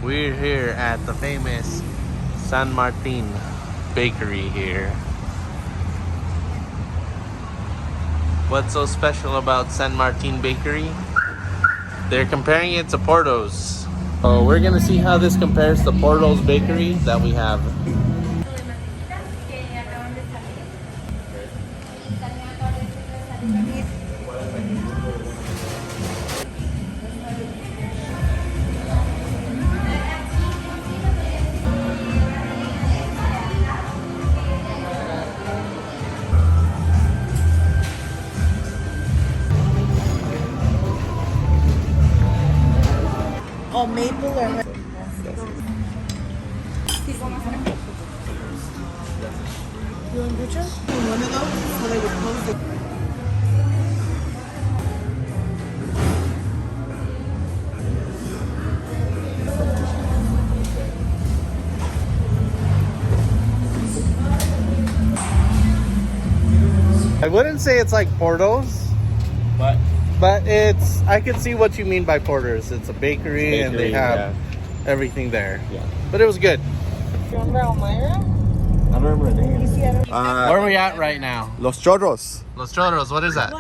We're here at the famous San Martin bakery here. What's so special about San Martin bakery? They're comparing it to Porto's. So we're gonna see how this compares to Porto's bakery that we have. Oh, maple or... You want picture? One of those? So they would close it. I wouldn't say it's like Porto's, but it's, I can see what you mean by Porter's. It's a bakery, and they have everything there. Yeah. But it was good. You remember Elmira? I don't remember the name. Where are we at right now? Los Chorros. Los Chorros, what is that?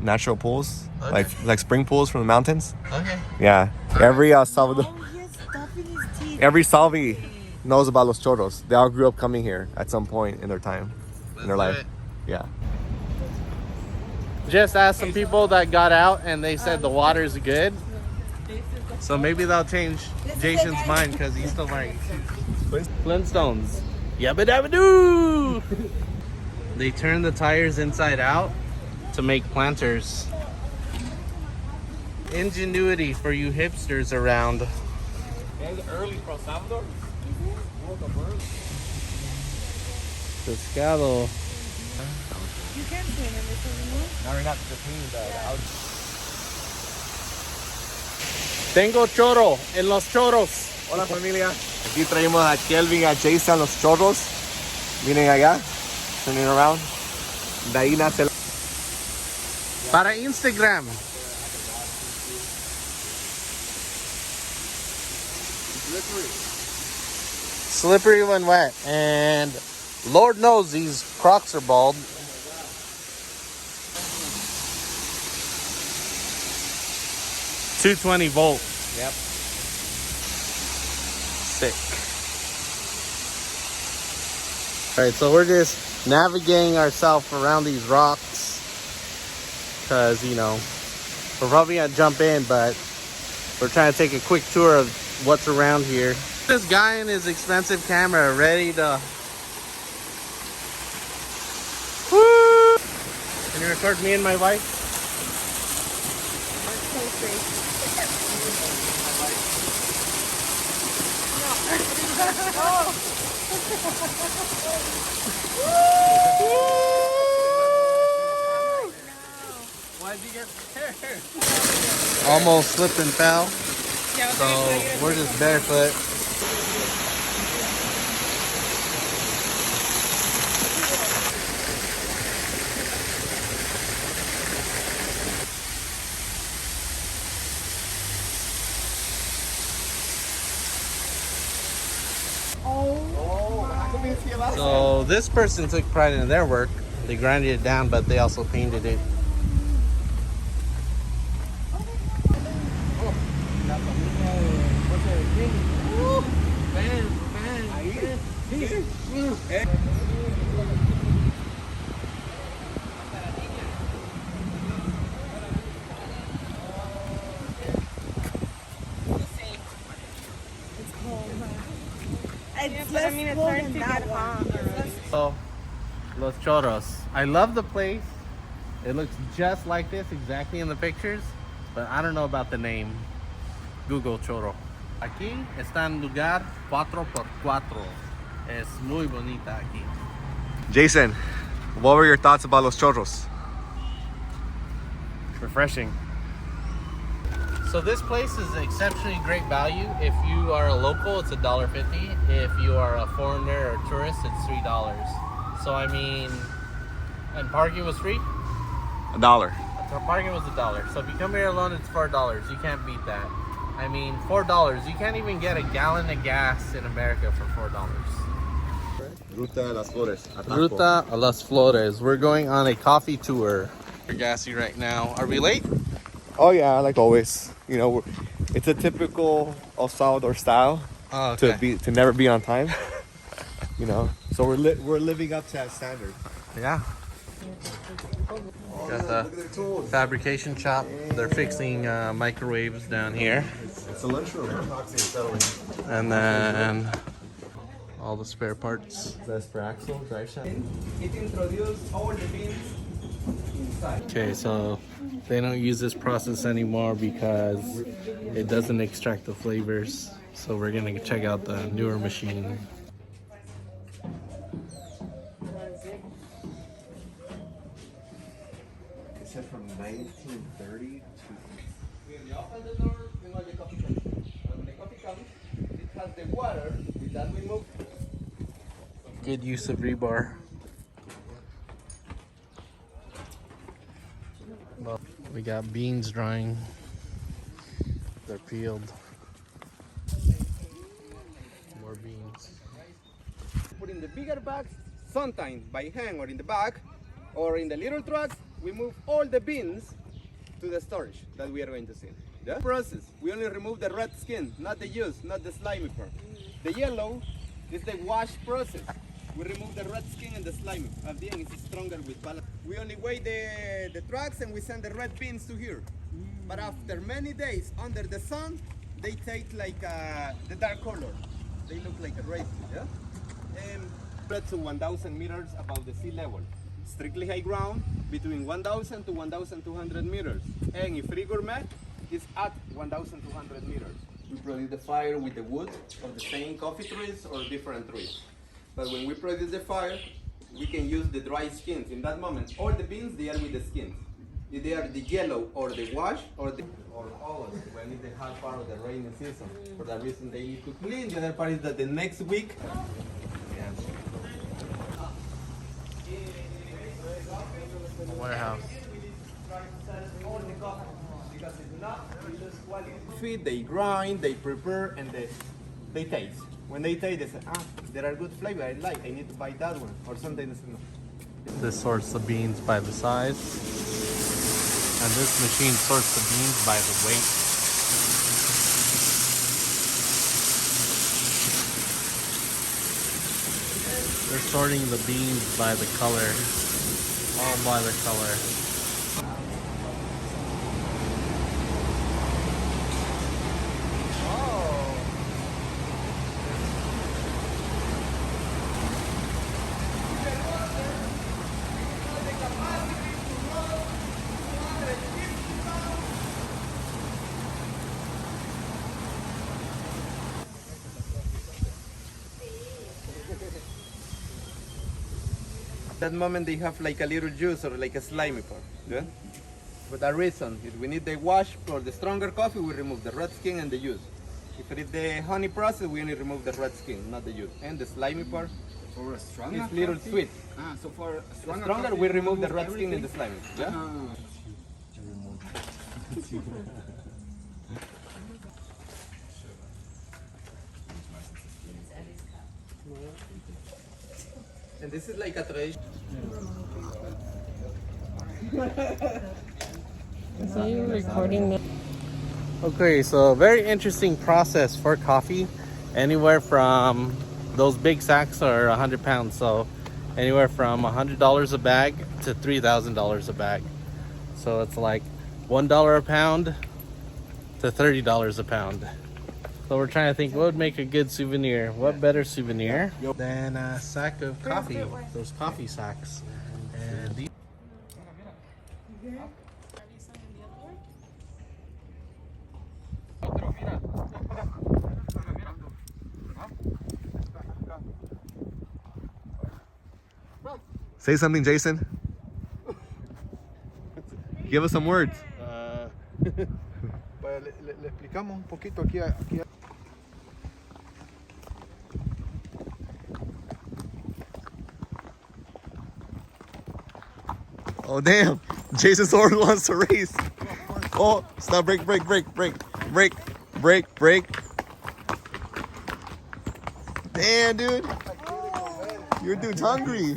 Natural pools, Okay. like spring pools from the mountains. Okay. Yeah. Every Salvador, Oh, he has stuff in his teeth. every Salvi knows about Los Chorros. They all grew up coming here at some point in their time, in their life. Yeah. Just asked some people that got out, and they said the water's good. So maybe that'll change Jason's mind because he's still wearing Flintstones. Yabba dabba doo! They turn the tires inside out to make planters. Ingenuity for you hipsters around. Early from Salvador. Pescado. You can't swim in this anymore. Now we're not just Tengo chorro en Los Chorros. Hola familia. Aquí traemos a Kelvin, a Jason, Los Chorros. Miren allá, turning around. De ahí nace la... Para Instagram. Slippery when wet. And Lord knows these Crocs are bald. $220 volt. Yep. Sick. Alright, so we're just navigating ourselves around these rocks. Because, you know, we're probably going to jump in, but we're trying to take a quick tour of what's around here. This guy in his expensive camera ready to... Woo! Can you record me and my wife? Why'd you get scared? Almost slipped and fell. So we're just barefoot. So this person took pride in their work. They grinded it down, but they also painted it. So, Los Chorros. I love the place. It looks just like this exactly in the pictures, but I don't know about the name. Google Chorro. Aquí está en lugar 4x4. Es muy bonita aquí. Jason, what were your thoughts about Los Chorros? Refreshing. So this place is exceptionally great value. If you are a local, it's $1.50. If you are a foreigner or tourist, it's $3. So I mean, and parking was free? $1. So parking was $1. So if you come here alone, it's $4. You can't beat that. I mean, $4. You can't even get a gallon of gas in America for $4. Ruta de las Flores. Ataco. Ruta a las Flores. We're going on a coffee tour. We're gassy right now. Are we late? Oh yeah, like always. You know, it's a typical El Salvador style to never be on time. You know, so we're living up to that standard. Yeah. Got the fabrication shop. They're fixing microwaves down here. It's a lunchroom. And then all the spare parts. That's for axle, drive shaft. It introduced all the beans inside. Okay, so they don't use this process anymore because it doesn't extract the flavors. So we're gonna check out the newer machine. It said from 1930 When you open the door, you know the coffee comes. When the coffee comes, it has the water. With that we move. Good use of rebar. Well, we got beans drying. They're peeled. More beans. Put in the bigger bags, sometimes by hand or in the back, or in the little trucks, we move all the beans to the storage that we are going to see. The process, we only remove the red skin, not the juice, not the slimy part. The yellow is the wash process. We remove the red skin and the slimy. At the end, it's stronger with balance. We only weigh the trucks and we send the red beans to here. But after many days under the sun, they take like the dark color. They look like a red, yeah? Spread to 1,000 meters above the sea level. Strictly high ground, between 1,000 to 1,200 meters. And if free gourmet, it's at 1,200 meters. We produce the fire with the wood of the same coffee trees or different trees. But when we produce the fire, we can use the dry skins. In that moment, all the beans, they are with the skins. If they are the yellow or the wash or olives, when it's the hot part of the rainy season. For that reason, they need to clean. The other part is that the next week, Warehouse. feed, they grind, they prepare, and they taste. When they taste, they say, there are good flavor, I like, I need to buy that one. Or sometimes they say, no. This sorts the beans by the size. And this machine sorts the beans by the weight. They're sorting the beans by the color. All by the color. That moment they have like a little juice or like a slimy part. Yeah? For that reason, if we need the wash or the stronger coffee, we remove the red skin and the juice. If it is the honey process, we only remove the red skin, not the juice. And the slimy part For a stronger is little coffee? sweet. So for a The stronger, stronger, coffee, we you remove the red skin everything? and the slimy. Yeah? And this is like a tradition. So you're recording me? Okay, so very interesting process for coffee. Anywhere from those big sacks are 100 pounds, so anywhere from $100 a bag to $3,000 a bag. So it's like $1 a pound to $30 a pound. So we're trying to think what would make a good souvenir. What better souvenir than a sack of coffee? Those coffee sacks. And these. Say something, Jason. Give us some words. Le explicamos un poquito aquí. Oh damn! Jason Sword wants to race. Oh, stop! Break! Break. Damn, dude. Your dude's hungry.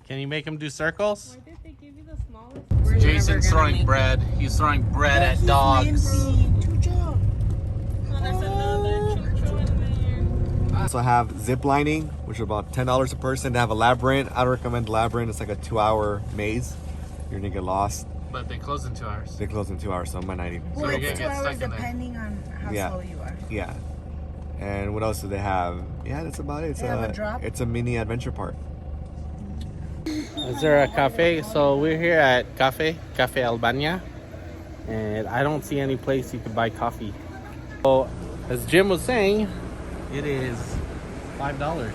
Can you make him do circles? Why did they give you the smallest? Jason's throwing bread. He's throwing bread at dogs. Oh, there's another chucho in there. Also have zip lining, which is about $10 a person. They have a labyrinth. I don't recommend labyrinth. It's like a 2-hour maze. You're gonna get lost. But they close in 2 hours. They close in 2 hours, so I might not even. So you're gonna get stuck in there. Depending on how Yeah. slow you are. Yeah. And what else do they have? Yeah, that's about it. They have a drop? It's a mini adventure park. Is there a cafe? So we're here at Cafe Albania, and I don't see any place you can buy coffee. So as Jim was saying, it is $5.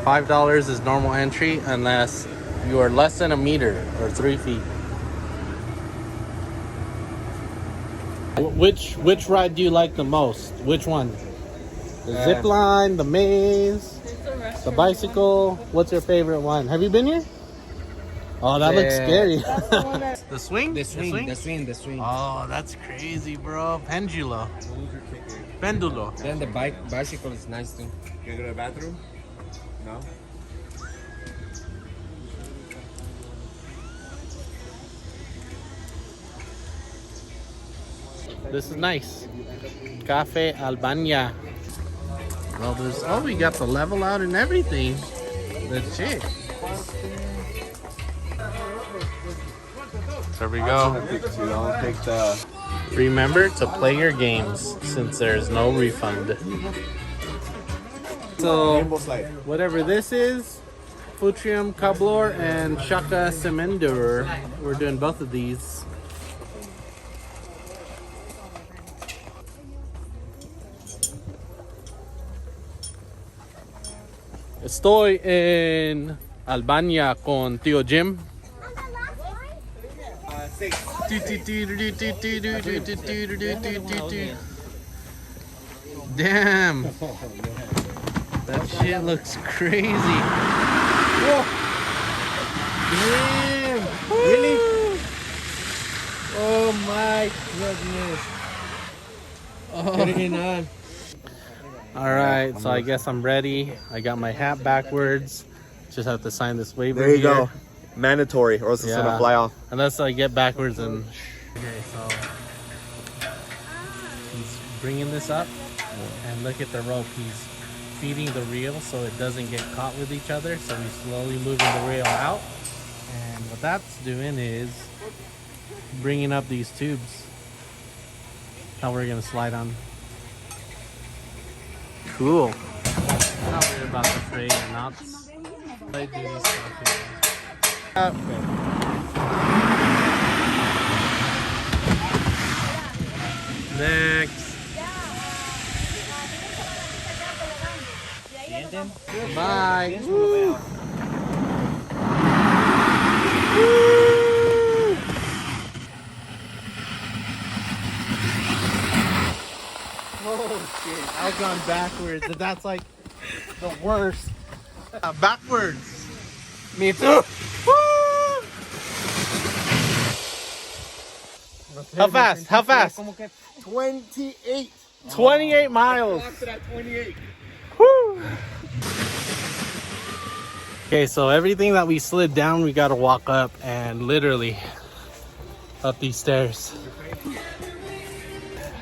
$5 is normal entry unless you are less than a meter or 3 feet. Which ride do you like the most? Which one? The zip line, the maze, the bicycle. What's your favorite one? Have you been here? Oh, that looks scary. The swing? The swing. Oh, that's crazy, bro. Pendulo. Pendulo. Then the bicycle is nice too. You gonna go to the bathroom? No? This is nice. Cafe Albania. Well, we got the level out and everything. Legit. There we go. I'll take the. Remember to play your games since there's no refund. So, Rainbow slide. whatever this is, Futrium Cablor and Shaka Semendur. We're doing both of these. Estoy en Albania con Tío Jim. Damn. That shit looks crazy. Whoa. Damn. Really? Oh my goodness. All right, so I guess I'm ready. I got my hat backwards. Just have to sign this waiver. There you here. go. Mandatory, or else it's gonna fly off. Unless I get backwards and. Okay, so he's bringing this up, and look at the rope. He's feeding the reel so it doesn't get caught with each other. So he's slowly moving the reel out, and what that's doing is bringing up these tubes. How we're gonna slide on. Cool. I'm not worried about the tray or not. I do this stuff here. Next. Bye. Woo. Oh shit, I've gone backwards, and that's like the worst. Backwards. Me too. Woo. How fast? How fast? 28. 28 miles. At 28. Woo. Okay, so everything that we slid down, we got to walk up and literally up these stairs.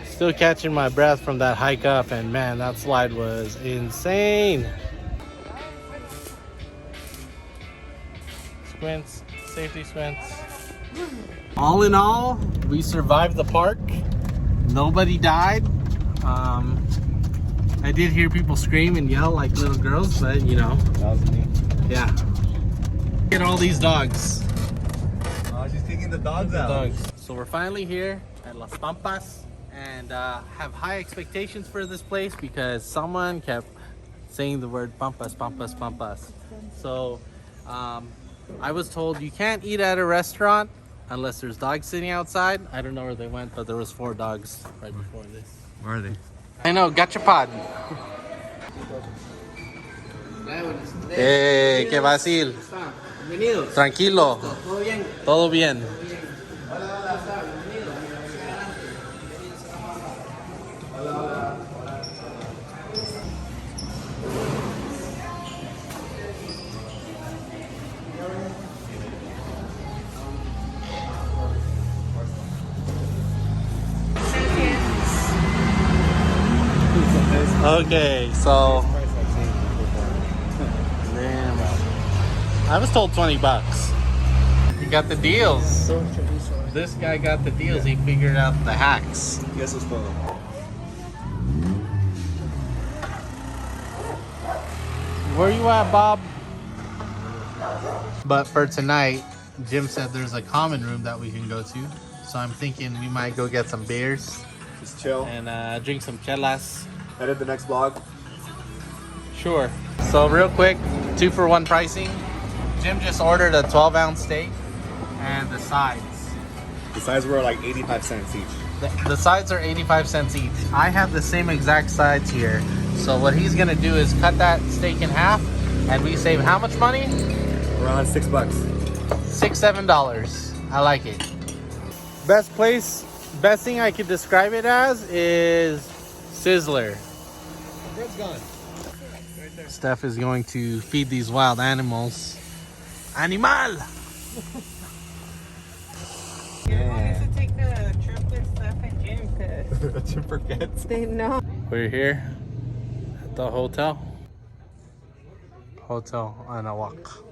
Still catching my breath from that hike up, and man, that slide was insane. Squints, safety squints. All in all, we survived the park. Nobody died. I did hear people scream and yell like little girls, but you know. That was me. Yeah. Get all these dogs. I was just taking the dogs out. So we're finally here at Las Pampas, and have high expectations for this place because someone kept saying the word Pampas, Pampas, Pampas. So I was told you can't eat at a restaurant unless there's dogs sitting outside. I don't know where they went, but there was 4 dogs right before this. Where are they? I know, gachapad. ¿Qué vacil? Bienvenidos. Tranquilo. ¿Todo bien? Todo bien. Okay, so damn. I was told $20. You got the deals. This guy got the deals. He figured out the hacks. Y eso es todo. Where you at, Bob? But for tonight, Jim said there's a common room that we can go to. So I'm thinking we might go get some beers Just chill. and drink some chelas. Edit the next vlog. Sure. So real quick, 2-for-1 pricing. Jim just ordered a 12-ounce steak and the sides. The sides were like 85 cents each. The sides are 85 cents each. I have the same exact sides here. So what he's gonna do is cut that steak in half and we save how much money? Around $6. $6-7. I like it. Best place, best thing I could describe it as is Sizzler. The bread's gone. Steph is going to feed these wild animals. Animal! Yeah. To take a trip with Steph and Jim because Jim forgets. they know. We're here at the hotel. Hotel Anawak.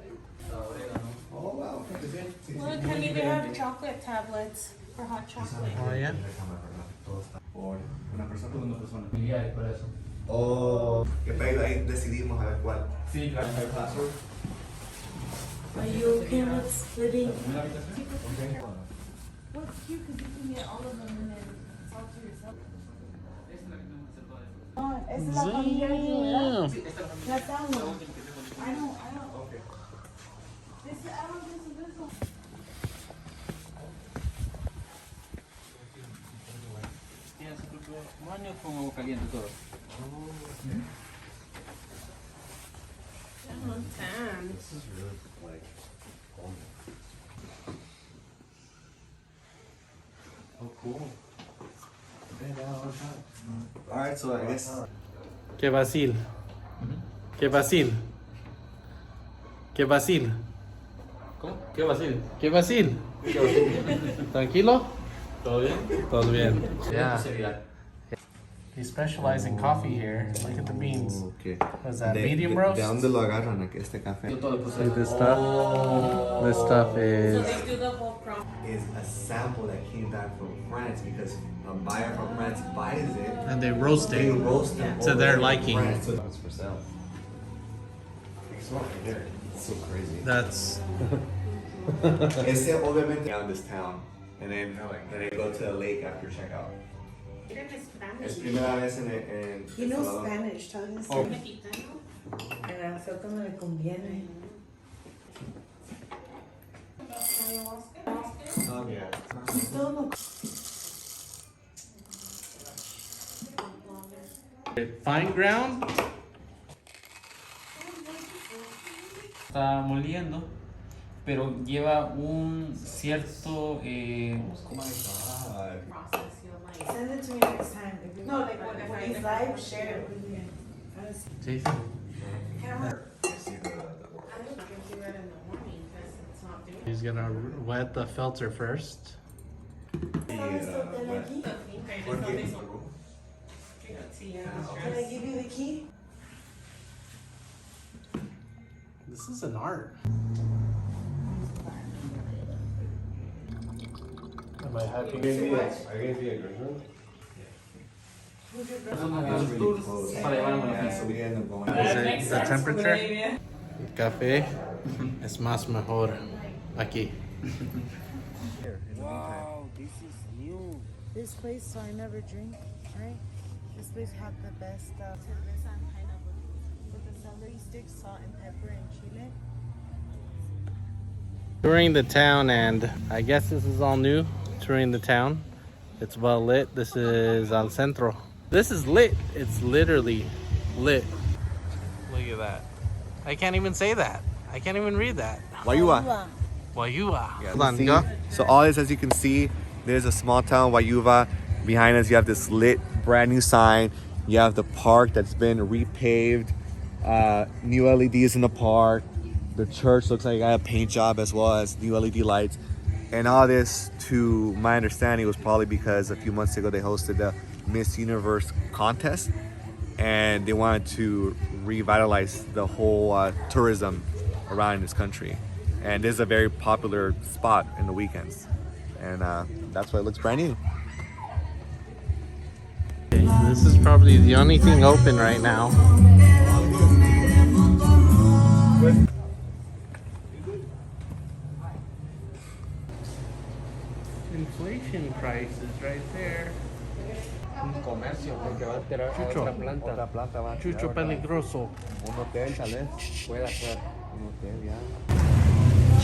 Look, honey, they have chocolate tablets for hot chocolate. Oh yeah? Oh, que pedo, ahí decidimos a ver cuál. Sí, claro. Are you okay with splitting? What's cute because you can get all of them and then it's all to yourself. Oh, esa es la familia de ¿verdad? La tengo. I don't. Okay. This one. Baño con agua caliente todo. This is really like oh cool. Alright, so I guess Que vacil. Que vacil. Que vacil. ¿Cómo? ¿Qué vacil? Que vacil. Tranquilo? ¿Todo bien? Todo bien. Yeah. Yeah. They specialize in coffee here. Look at the beans. okay. Was that medium roast? ¿De dónde lo agarran aquí este café? See this stuff? This stuff is do the whole process. Is a sample that came back from France because a buyer from France buys it. and they roast They it roast them to over their in liking. France. So it's for sale. It's not there. It's so crazy. That's It's obviamente around this town, and then they go to the lake after checkout. Es primera vez en He knows Salvador. Spanish, tell him. Oh. And a nosotros no le conviene. Oh yeah. Todo. fine ground. Está moliendo, pero lleva un cierto Oh my god. Send it to me next time. No, like when he's live, share it with me. Jason. Camera. He's gonna wet the filter first. Can I give you the key? This is an art. Am I happy? Are you gonna be a Christian? para llevar a Yeah, so we end up going. Is it the temperature? El café es más mejor aquí. Wow, this is new. This place, so I never drink, right? This place had the best cerveza and pineapple with the celery sticks, salt and pepper and chile. Touring the town, and I guess this is all new. Touring the town. It's well lit. This is Al Centro. This is lit. It's literally lit. Look at that. I can't even say that. I can't even read that. Wayuva. Wayuva. Yeah, Hold on, see? go. So all this, as you can see, there's a small town, Wayuva. Behind us, you have this lit, brand new sign. You have the park that's been repaved. New LEDs in the park. The church looks like it got a paint job as well as new LED lights. And all this, to my understanding, was probably because a few months ago they hosted the Miss Universe contest. And they wanted to revitalize the whole tourism around this country. And this is a very popular spot in the weekends. And that's why it looks brand new. This is probably the only thing open right now. Inflation prices right there. Chucho peligroso. Un hotel, tal vez. Puede ser un hotel, ya.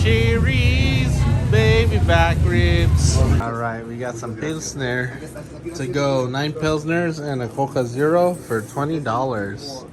Cherries, baby back ribs. All right, we got some Pilsner to go. 9 Pilsners and a Coca Zero for $20.